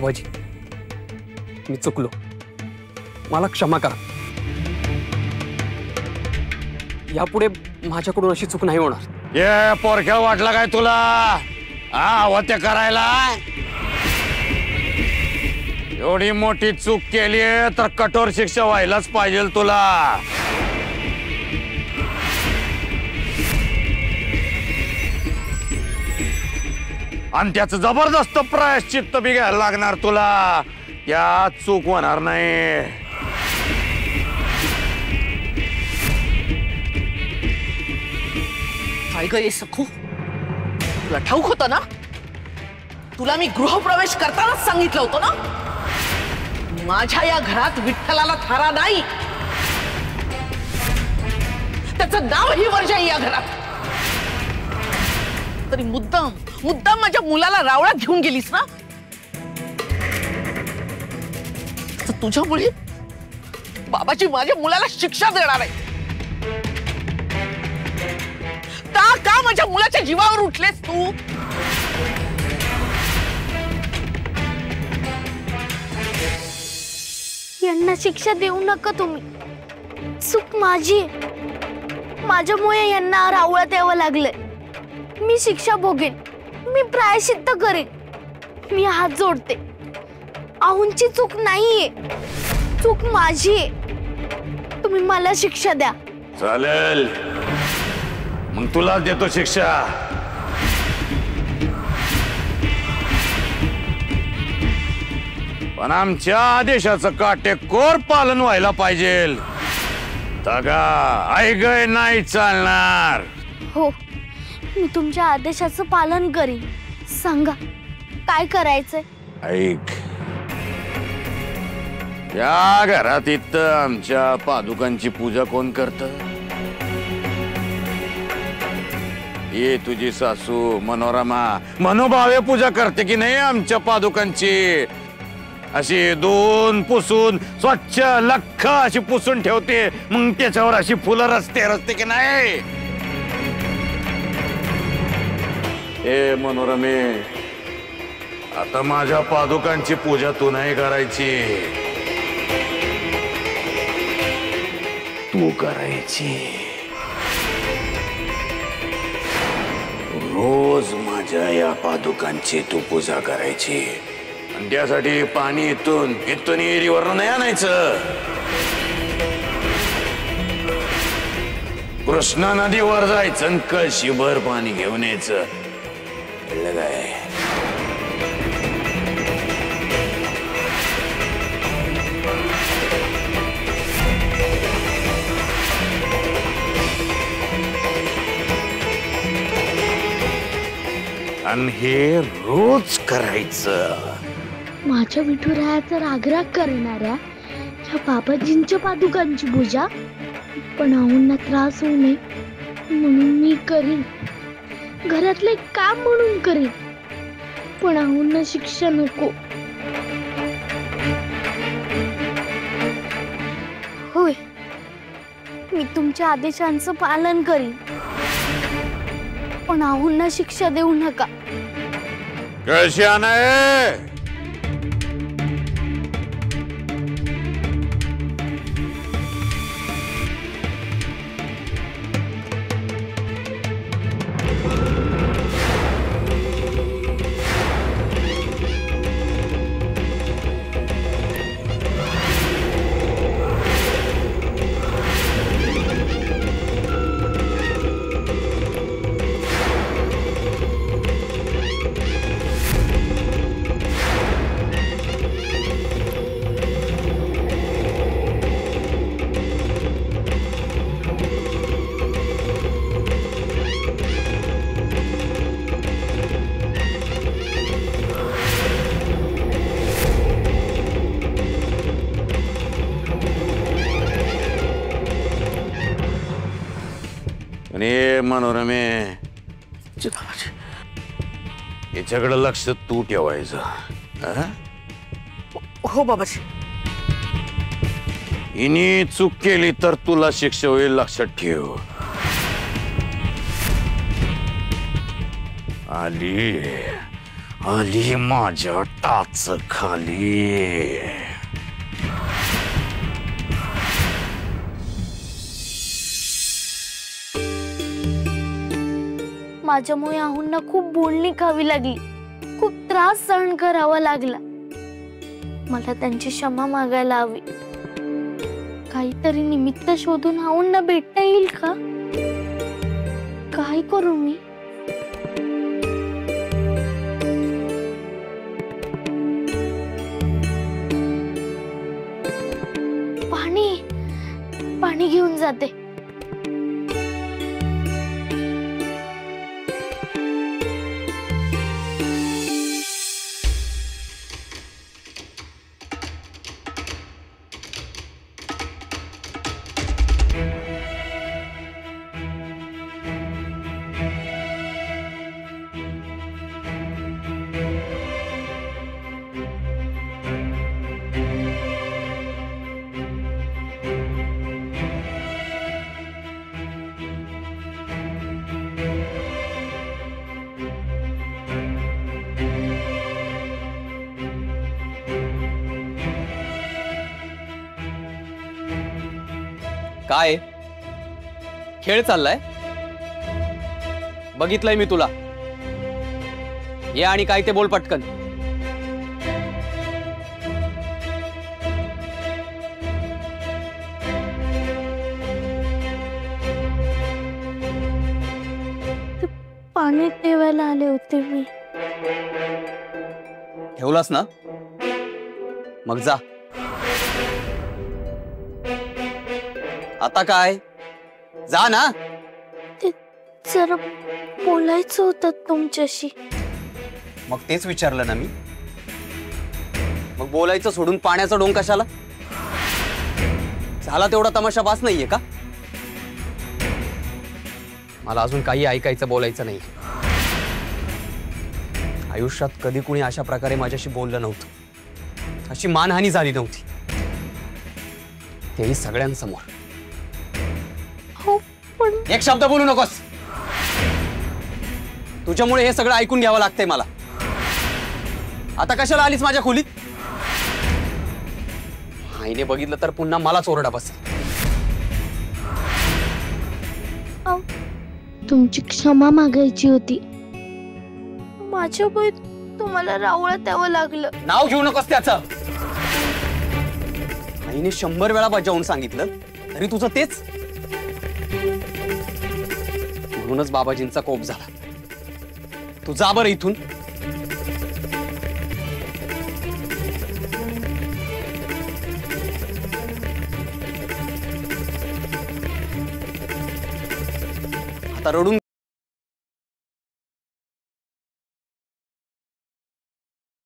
बाबाजी, मी चुकलो, मला क्षमा करा. यापुढे माझ्याकडून अशी चूक नाही होणार. ये पोरक्या वाटला काय तुला ते करायला? एवढी मोठी चूक केली तर कठोर शिक्षा व्हायलाच पाहिजे तुला. आणि त्याचं जबरदस्त प्रायश्चित्त बी घ्यायला लागणार तुला. या चूक होणार नाही. काय ग सखू, तुला ठाऊक होतं ना? तुला मी गृहप्रवेश करतानाच सांगितलं होतं ना, माझ्या या घरात विठ्ठलाला थारा नाही, त्याचं नावही वर्ज आहे या घरात. तरी मुद्दाम मुद्दाम माझ्या मुलाला रावळात घेऊन गेलीस ना. तुझ्यामुळे बाबाजी माझ्या मुलाला शिक्षा देणार आहे. का माझ्या मुलाच्या जीवावर उठलेस तू? यांना शिक्षा देऊ नका तुम्ही, चूक माझी. माझ्यामुळे यांना रावळात यावं लागलंय. मी शिक्षा भोगेन, मी प्रायश्चित्त करेन. मी हात जोडते. आऊंची चूक नाहीये, चूक माझी आहे. तुम्ही मला शिक्षा द्या. चालेल, मग तुला देतो शिक्षा. पण आमच्या आदेशाचं काटेकोर पालन व्हायला पाहिजे. तगा ऐगय नाही चालणार. हो, मी तुमच्या आदेशाचं पालन करीन. सांगा काय करायचंय? ऐक, या घरात इथं आमच्या पादुकांची पूजा कोण करतं? ये तुझी सासू मनोरमा मनोभावे पूजा करते की नाही आमच्या पादुकांची? अशी दोन पुसून स्वच्छ लख्ख अशी पुसून ठेवते, मग त्याच्यावर अशी फुलं रस्ते की नाही? ए मनोरमे, आता माझ्या पादुकांची पूजा तू नाही करायची, तू करायची. रोज माझ्या या पादुकांची तू पूजा करायची. आणि त्यासाठी पाणी इथून एरीवर नाही आणायचं. कृष्णा नदीवर जायचं आणि कळशीभर पाणी घेऊन यायचं. कळलं काय? आणि हे रोज करायचं. माझ्या विठुरायाचा रागराग करणाऱ्या या बाबाजींच्या पादुकांची पूजा, पण आऊंना त्रास होऊ नये म्हणून मी करीन. घरातले काम म्हणून करीन, पण आऊंना शिक्षा नको. होय, मी तुमच्या आदेशांचं पालन करीन, पण आऊंना शिक्षा देऊ नका. कळशी आणाय. आणि मनोरमे, याच्याकडे लक्ष तू ठेवायचं. हो बाबाजी. हिने चूक केली तर तुला शिक्षा होईल, लक्षात ठेव. आली आली माझ्या टाच खाली. माझ्यामुळे आहुंना खूप बोलणी खावी लागली, खूप त्रास सहन करावा लागला. मला त्यांची क्षमा मागायला हवी. काहीतरी निमित्त शोधून आहुंना भेटता येईल का? काय करू मी? पाणी घेऊन जाते. काय खेळ चाललाय? बघितलंय मी तुला. ये आणि काय ते बोल पटकन. पाणी ठेवायला आले होते मी. ठेवलास ना? मग जा. आता काय? जा ना. ते जरा बोलायचं होतं तुमच्याशी. मग तेच विचारलं ना मी. मग बोलायचं सोडून पाण्याचा डोंग कशाला? झाला तेवढा तमाशा बास नाहीये का? मला अजून काही ऐकायचं बोलायचं नाही. आयुष्यात कधी कुणी अशा प्रकारे माझ्याशी बोललं नव्हतं. अशी मानहानी झाली नव्हती, तेही सगळ्यांसमोर. हो पण एक शब्द बोलू नकोस. तुझ्यामुळे हे सगळं ऐकून घ्यावं लागतंय मला. आता कशाला आलीस माझ्या खोलीत? आईने बघितलं तर पुन्हा मलाच ओरडा बसेल. तुमची क्षमा मागायची होती. माझ्यामुळे तुम्हाला रावळात यावं लागलं. नाव घेऊ नकोस त्याचं. आईने 100 वेळा बजावून सांगितलं तरी तुझं तेच. म्हणूनच बाबाजींचा कोप झाला. तू जा बरं इथून. आता रडून